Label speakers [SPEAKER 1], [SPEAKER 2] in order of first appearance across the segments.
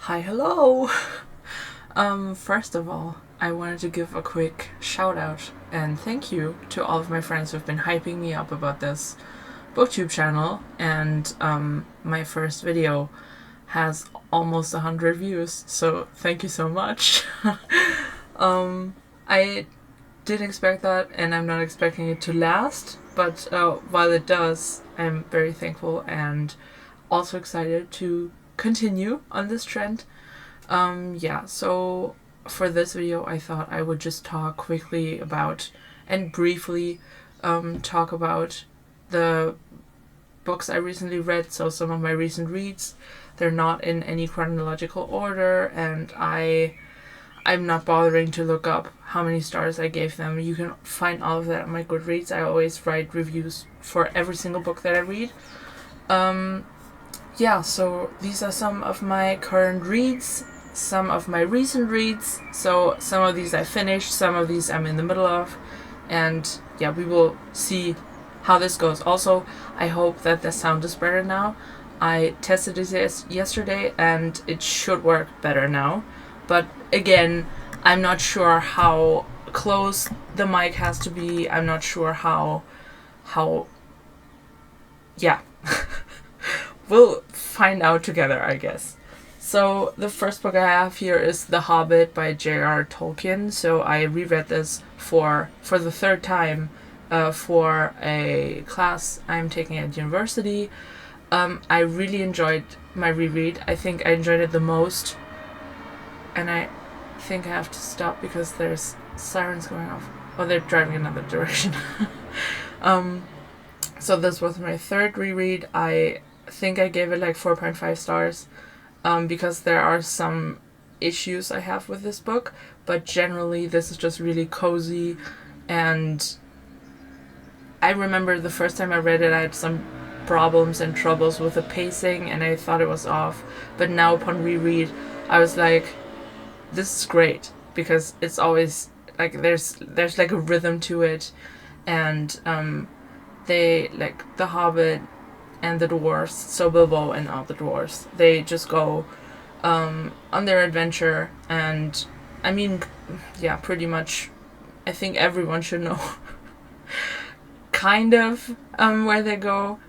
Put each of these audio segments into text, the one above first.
[SPEAKER 1] Hi, hello! First of all, I wanted to give a quick shout out and thank you to all of my friends who've been hyping me up about this booktube channel, and my first video has almost 100 views, so thank you so much. I didn't expect that, and I'm not expecting it to last, but while it does, I'm very thankful and also excited to continue on this trend. So for this video, I thought I would just talk quickly about and briefly talk about the books I recently read, so some of my recent reads. They're not in any chronological order, and I'm not bothering to look up how many stars I gave them. You can find all of that on my Goodreads. I always write reviews for every single book that I read. So these are some of my current reads, some of my recent reads. So some of these I finished, some of these I'm in the middle of, and yeah, we will see how this goes. Also, I hope that the sound is better now. I tested it yesterday and it should work better now. But again, I'm not sure how close the mic has to be. I'm not sure how yeah. We'll find out together, I guess. So the first book I have here is The Hobbit by J.R. Tolkien. So I reread this for the third time for a class I'm taking at university. I really enjoyed my reread. I think I enjoyed it the most. And I think I have to stop because there's sirens going off. Oh, they're driving another direction. So this was my third reread. I think I gave it like 4.5 stars because there are some issues I have with this book, but generally this is just really cozy. And I remember the first time I read it, I had some problems and troubles with the pacing and I thought it was off, but now upon reread I was like, this is great, because it's always like there's like a rhythm to it, and they, like the Hobbit and the dwarves, so Bilbo and all the dwarves, they just go on their adventure, and I mean, yeah, pretty much I think everyone should know kind of where they go,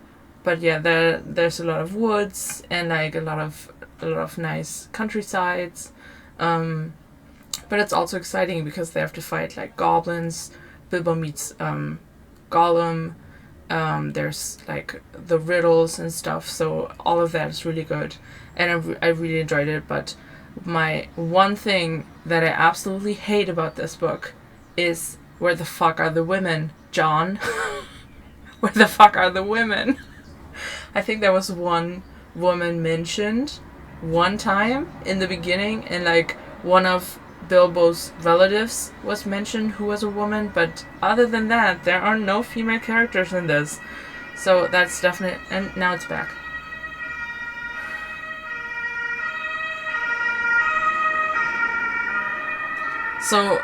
[SPEAKER 1] but yeah, there's a lot of woods and like a lot of nice countrysides, but it's also exciting because they have to fight like goblins. Bilbo meets Gollum. There's like the riddles and stuff, so all of that is really good, and I really enjoyed it. But my one thing that I absolutely hate about this book is, where the fuck are the women, John? Where the fuck are the women? I think there was one woman mentioned one time in the beginning, and like one of Bilbo's relatives was mentioned who was a woman, but other than that, there are no female characters in this. So that's definite. And now it's back. So,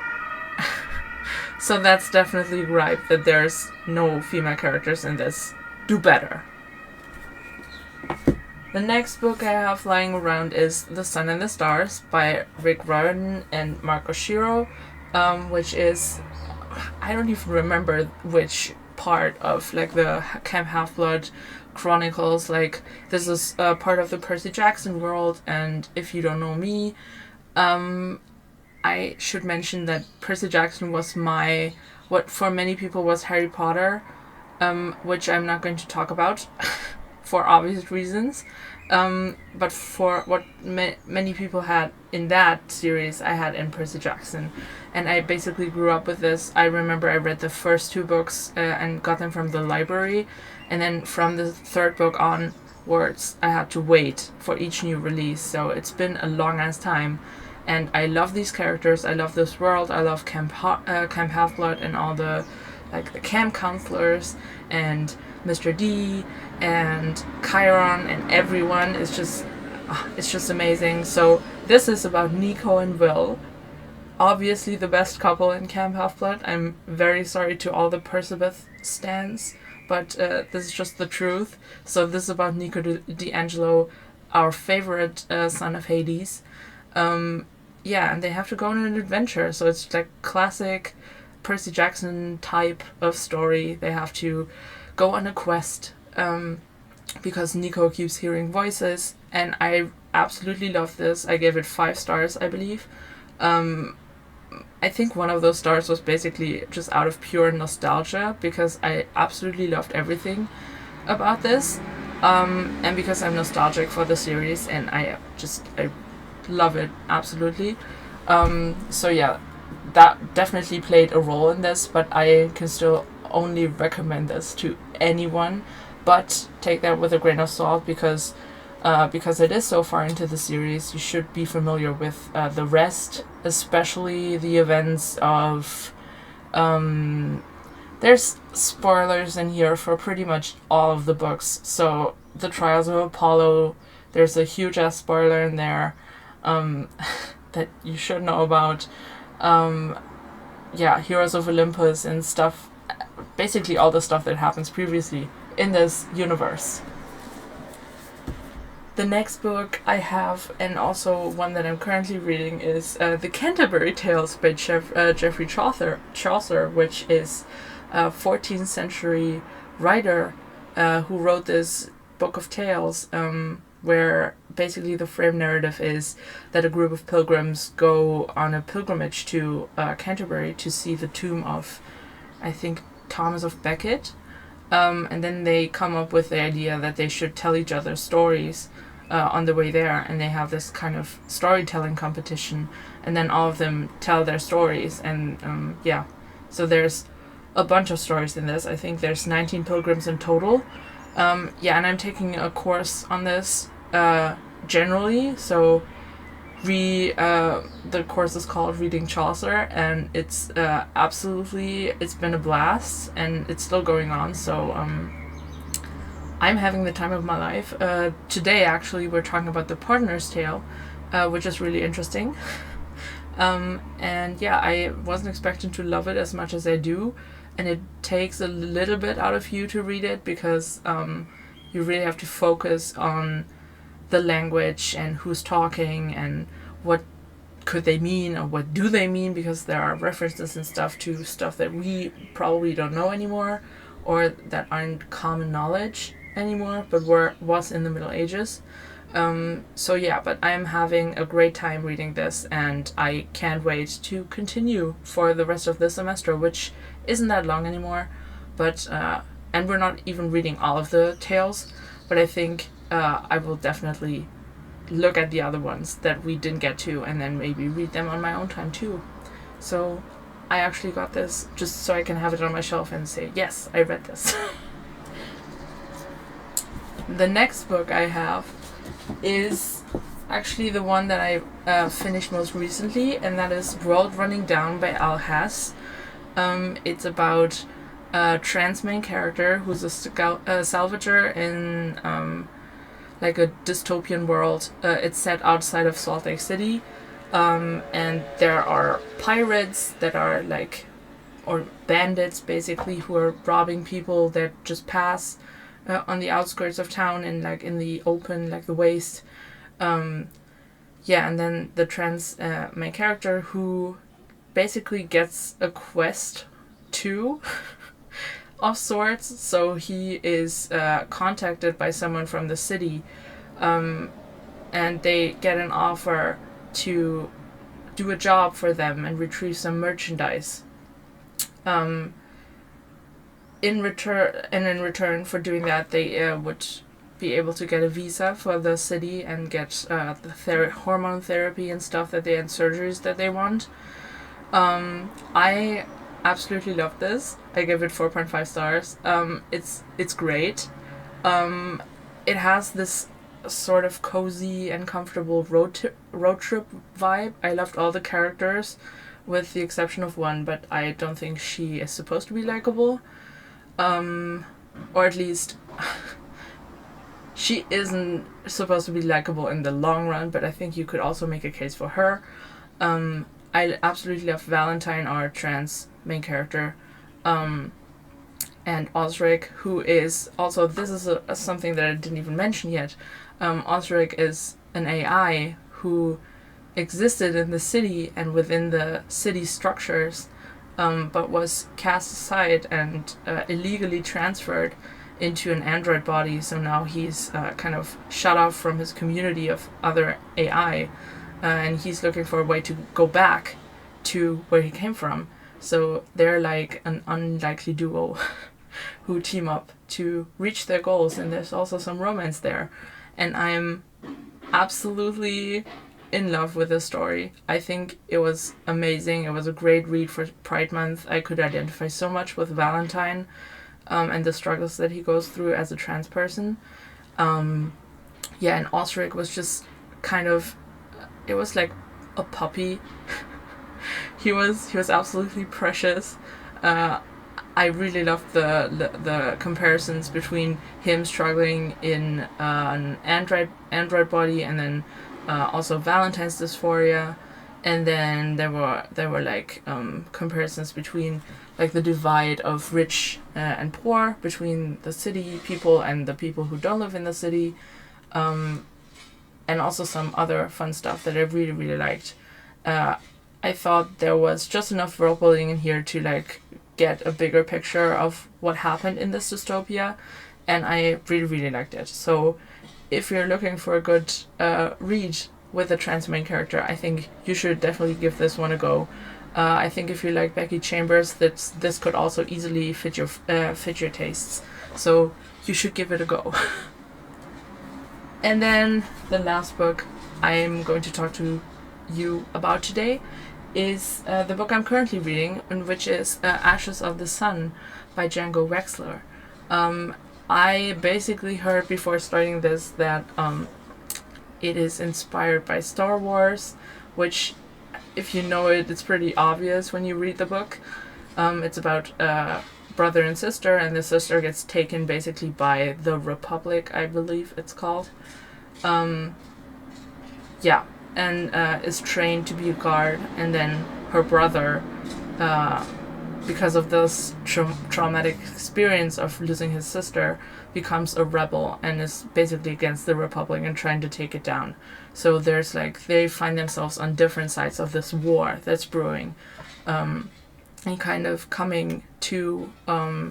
[SPEAKER 1] so that's definitely right, that there's no female characters in this. Do better. The next book I have lying around is The Sun and the Stars by Rick Riordan and Mark Oshiro, which is, I don't even remember which part of like the Camp Half-Blood Chronicles. Like, this is part of the Percy Jackson world, and if you don't know me, I should mention that Percy Jackson was what for many people was Harry Potter, which I'm not going to talk about for obvious reasons. But for what many people had in that series, I had in Percy Jackson. And I basically grew up with this. I remember I read the first two books and got them from the library. And then from the third book onwards, I had to wait for each new release. So it's been a long ass time. And I love these characters. I love this world. I love Camp Half-Blood and all the camp counselors and Mr. D and Chiron and everyone is just, it's just amazing. So this is about Nico and Will, obviously the best couple in Camp Half-Blood. I'm very sorry to all the Percabeth stans, but this is just the truth. So this is about Nico D'Angelo, our favorite son of Hades. Yeah, and they have to go on an adventure. So it's like classic Percy Jackson type of story. They have to go on a quest because Nico keeps hearing voices, and I absolutely love this. I gave it 5 stars, I believe. I think one of those stars was basically just out of pure nostalgia because I absolutely loved everything about this, and because I'm nostalgic for the series and I love it absolutely. So yeah, that definitely played a role in this, but I can still only recommend this to anyone, but take that with a grain of salt because it is so far into the series. You should be familiar with the rest, especially the events of there's spoilers in here for pretty much all of the books. So the Trials of Apollo, there's a huge ass spoiler in there that you should know about. Yeah, Heroes of Olympus and stuff. Basically all the stuff that happens previously in this universe. The next book I have, and also one that I'm currently reading, is The Canterbury Tales by Geoffrey Chaucer, which is a 14th century writer who wrote this book of tales, where basically the frame narrative is that a group of pilgrims go on a pilgrimage to Canterbury to see the tomb of, I think, Thomas of Becket. And then they come up with the idea that they should tell each other stories on the way there, and they have this kind of storytelling competition, and then all of them tell their stories, and yeah, so there's a bunch of stories in this. I think there's 19 pilgrims in total. Yeah, and I'm taking a course on this generally, so the course is called Reading Chaucer, and it's it's been a blast, and it's still going on, so I'm having the time of my life. Today, actually, we're talking about The Partner's Tale, which is really interesting. And yeah, I wasn't expecting to love it as much as I do, and it takes a little bit out of you to read it because you really have to focus on the language and who's talking and what could they mean or what do they mean, because there are references and stuff to stuff that we probably don't know anymore or that aren't common knowledge anymore but was in the Middle Ages. So yeah, but I'm having a great time reading this, and I can't wait to continue for the rest of the semester, which isn't that long anymore, but and we're not even reading all of the tales, but I think I will definitely look at the other ones that we didn't get to and then maybe read them on my own time too. So I actually got this just so I can have it on my shelf and say, yes, I read this. The next book I have is actually the one that I finished most recently, and that is World Running Down by Al Hess. It's about a trans main character who's a salvager in like a dystopian world. It's set outside of Salt Lake City, and there are pirates that are like, or bandits basically, who are robbing people that just pass on the outskirts of town and like in the open, like the waste. Yeah, and then the trans main character who basically gets a quest too of sorts. So he is contacted by someone from the city, and they get an offer to do a job for them and retrieve some merchandise. In return for doing that, they would be able to get a visa for the city and get the hormone therapy and stuff that they and surgeries that they want. I absolutely love this. I give it 4.5 stars. It's great. It has this sort of cozy and comfortable road trip vibe. I loved all the characters, with the exception of one, but I don't think she is supposed to be likable. Or at least she isn't supposed to be likable in the long run, but I think you could also make a case for her. I absolutely love Valentine, our trans main character, and Osric, who is also, this is something that I didn't even mention yet, Osric is an AI who existed in the city and within the city structures, but was cast aside and illegally transferred into an android body. So now he's kind of shut off from his community of other AI, and he's looking for a way to go back to where he came from. So they're like an unlikely duo who team up to reach their goals, and there's also some romance there. And I'm absolutely in love with the story. I think it was amazing. It was a great read for Pride Month. I could identify so much with Valentine, and the struggles that he goes through as a trans person. And Osric was just kind of, it was like a puppy. he was absolutely precious. I really loved the comparisons between him struggling in an android body, and then also Valentine's dysphoria, and then there were like comparisons between like the divide of rich and poor, between the city people and the people who don't live in the city, and also some other fun stuff that I really, really liked. I thought there was just enough world building in here to like get a bigger picture of what happened in this dystopia, and I really, really liked it. So if you're looking for a good read with a trans main character, I think you should definitely give this one a go. I think if you like Becky Chambers, this could also easily fit your tastes. So you should give it a go. And then the last book I'm going to talk to you about today is the book I'm currently reading, which is Ashes of the Sun by Django Wexler. I basically heard before starting this that it is inspired by Star Wars, which, if you know it, it's pretty obvious when you read the book. It's about brother and sister, and the sister gets taken basically by the Republic, I believe it's called. And is trained to be a guard, and then her brother, because of this traumatic experience of losing his sister, becomes a rebel and is basically against the Republic and trying to take it down. So there's like, they find themselves on different sides of this war that's brewing, and kind of coming to a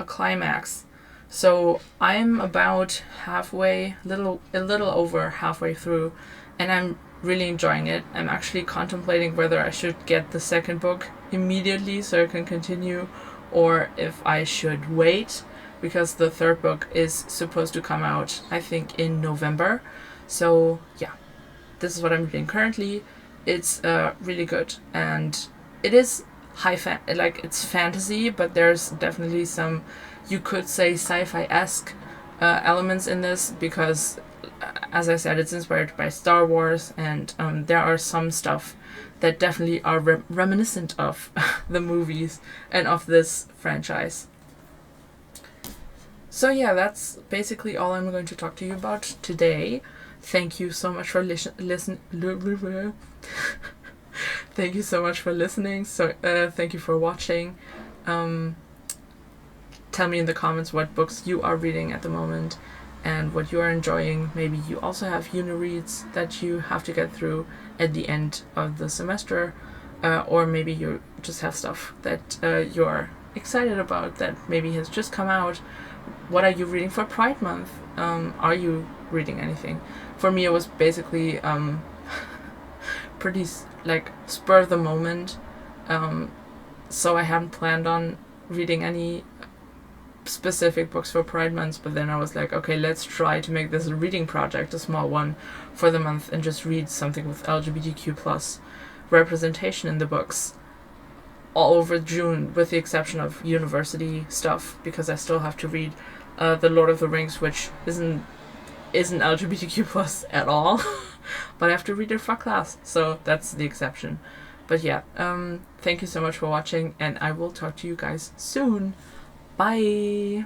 [SPEAKER 1] climax. So I'm about halfway, a little over halfway through, and I'm really enjoying it. I'm actually contemplating whether I should get the second book immediately so I can continue, or if I should wait, because the third book is supposed to come out, I think, in November. So yeah, this is what I'm reading currently. It's really good, and it is it's fantasy, but there's definitely some, you could say, sci-fi-esque elements in this, because as I said, it's inspired by Star Wars, and there are some stuff that definitely are reminiscent of the movies and of this franchise. So yeah, that's basically all I'm going to talk to you about today. Thank you so much for Thank you so much for listening. So thank you for watching. Tell me in the comments what books you are reading at the moment and what you are enjoying. Maybe you also have uni reads that you have to get through at the end of the semester, or maybe you just have stuff that you're excited about that maybe has just come out. What are you reading for Pride Month? Are you reading anything? For me, it was basically pretty like spur of the moment, so I haven't planned on reading any specific books for Pride Month, but then I was like, okay, let's try to make this a reading project, a small one for the month, and just read something with LGBTQ plus representation in the books all over June, with the exception of university stuff, because I still have to read The Lord of the Rings, which isn't LGBTQ plus at all. But I have to read it for class, so that's the exception. But yeah, thank you so much for watching, and I will talk to you guys soon. Bye!